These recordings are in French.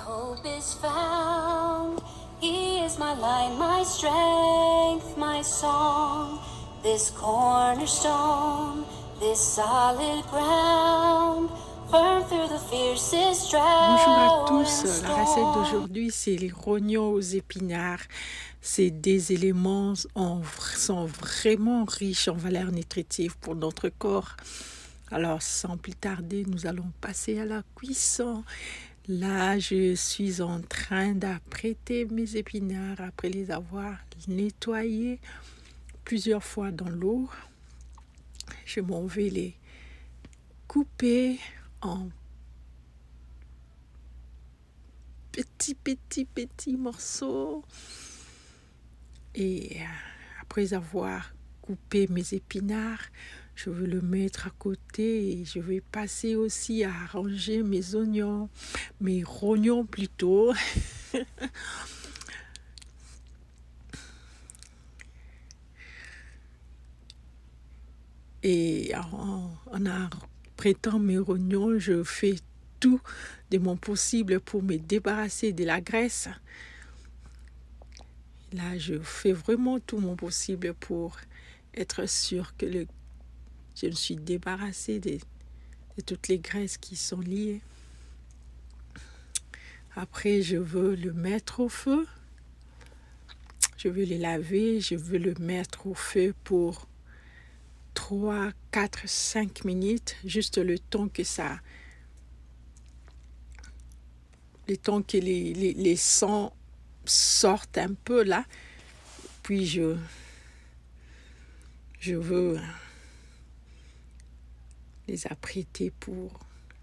hope is found. He is my light, my strength, my song. This cornerstone, this solid ground, firm through the fiercest Bonjour à drought tous, and la recette storm. d'aujourd'hui c'est les rognons aux épinards. Ces des éléments sont vraiment riches en valeurs nutritives pour notre corps. Alors sans plus tarder, nous allons passer à la cuisson. Là, je suis en train d'apprêter mes épinards après les avoir nettoyés plusieurs fois dans l'eau. Je m'en vais les couper en petits morceaux. Et après avoir coupé mes épinards, je vais le mettre à côté et je vais passer aussi à arranger mes oignons, mes rognons plutôt. Et en apprêtant mes rognons, je fais tout de mon possible pour me débarrasser de la graisse. Là, je fais vraiment tout mon possible pour être sûr que je me suis débarrassée de toutes les graisses qui sont liées. Après, je veux le mettre au feu. Je veux les laver, je veux le mettre au feu pour 3, 4, 5 minutes, juste le temps que les sangs sortent un peu là. Puis je veux les apprêter pour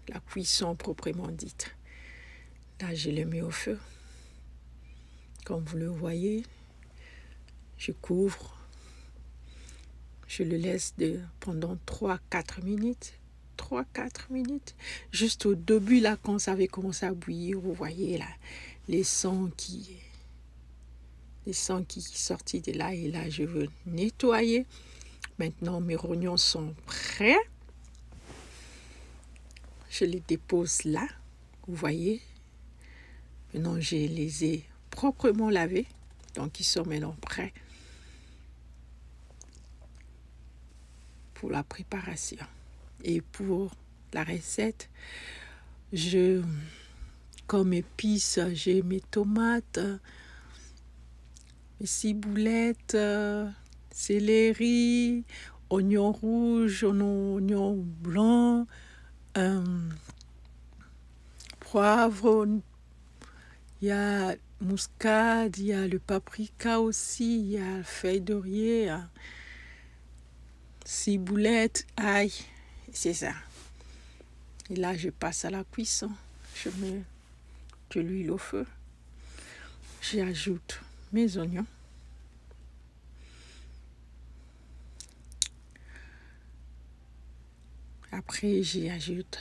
la cuisson proprement dite. Là, je les mets au feu. Comme vous le voyez, je couvre. Je le laisse pendant 3-4 minutes. 3-4 minutes. Juste au début, là, quand ça avait commencé à bouillir, vous voyez là, les sangs qui sortent de là. Et là, je veux nettoyer. Maintenant, mes rognons sont prêts. Je les dépose là. Vous voyez. Maintenant, je les ai proprement lavés. Donc, ils sont maintenant prêts pour la préparation. Et pour la recette, comme épices, j'ai mes tomates, mes ciboulettes, céleri, oignons rouges, oignons blancs, poivre, il y a muscade, il y a le paprika aussi, il y a feuille d'oreiller, ciboulette, ail, c'est ça. Et là, je passe à la cuisson. Je mets de l'huile au feu. J'ajoute mes oignons. Après, j'y ajoute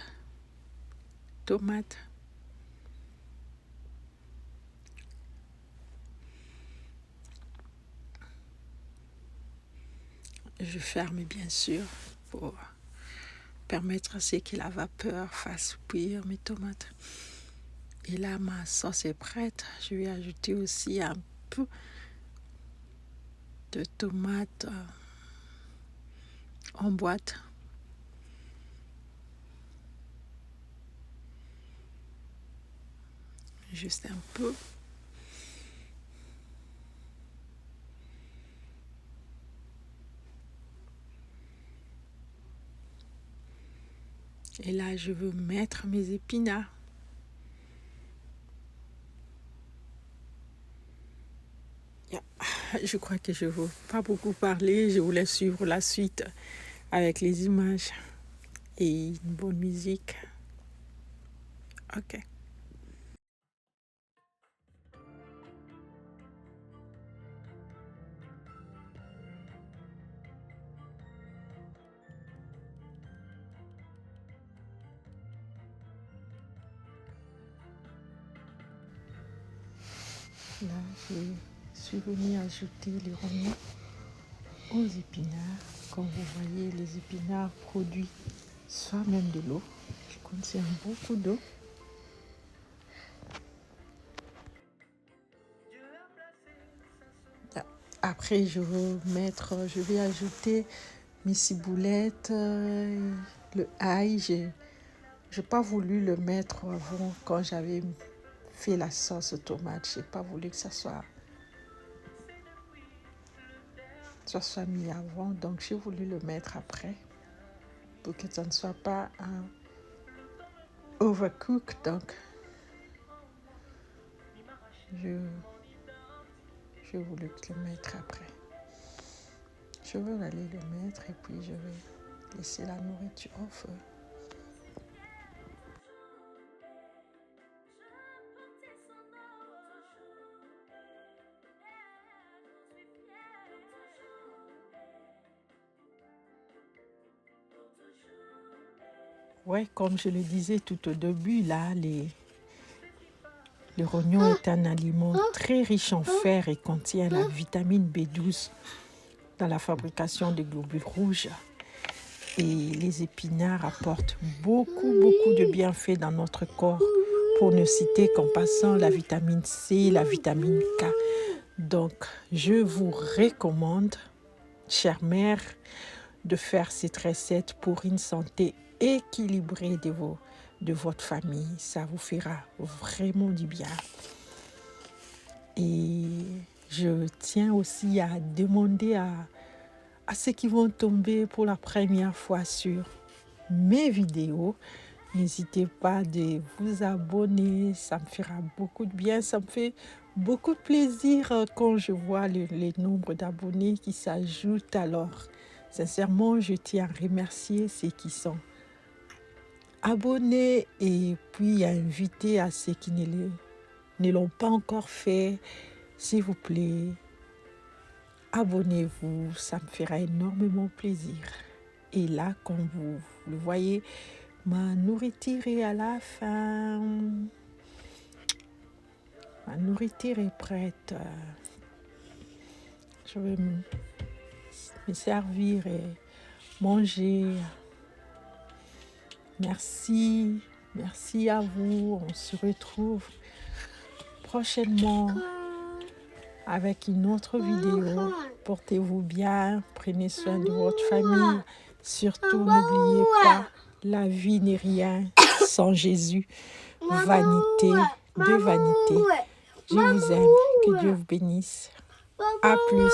tomates. Je ferme bien sûr pour permettre à ce que la vapeur fasse cuire mes tomates. Et là, ma sauce est prête. Je vais ajouter aussi un peu de tomates en boîte. Juste un peu. Et là, je veux mettre mes épinards. Je crois que je ne veux pas beaucoup parler. Je voulais suivre la suite avec les images et une bonne musique. Ok. Là, je suis venue ajouter les rognons aux épinards. Comme vous voyez, les épinards produisent soi-même de l'eau. Ils contiennent beaucoup d'eau. Après, je vais ajouter mes ciboulettes, le ail. J'ai pas voulu le mettre avant quand j'avais fait la sauce tomate. J'ai pas voulu que ça soit mis avant, donc j'ai voulu le mettre après pour que ça ne soit pas overcook. Donc, j'ai voulu le mettre après. Je vais aller le mettre et puis je vais laisser la nourriture au feu. Ouais, comme je le disais tout au début, là, le rognon est un aliment très riche en fer et contient la vitamine B12 dans la fabrication des globules rouges. Et les épinards apportent beaucoup de bienfaits dans notre corps, pour ne citer qu'en passant la vitamine C, la vitamine K. Donc, je vous recommande, chère mère, de faire cette recette pour une santé équilibrée de votre famille. Ça vous fera vraiment du bien. Et je tiens aussi à demander à ceux qui vont tomber pour la première fois sur mes vidéos, n'hésitez pas de vous abonner, ça me fera beaucoup de bien, ça me fait beaucoup de plaisir quand je vois les nombres d'abonnés qui s'ajoutent. Alors, sincèrement, je tiens à remercier ceux qui sont abonnés et puis à inviter à ceux qui ne l'ont pas encore fait. S'il vous plaît, abonnez-vous, ça me fera énormément plaisir. Et là, comme vous le voyez, ma nourriture est à la fin. Ma nourriture est prête. Je vais me servir et manger. Merci à vous. On se retrouve prochainement avec une autre vidéo. Portez-vous bien, prenez soin de votre famille. Surtout, n'oubliez pas, la vie n'est rien sans Jésus. Vanité de vanité. Je vous aime. Que Dieu vous bénisse. À plus.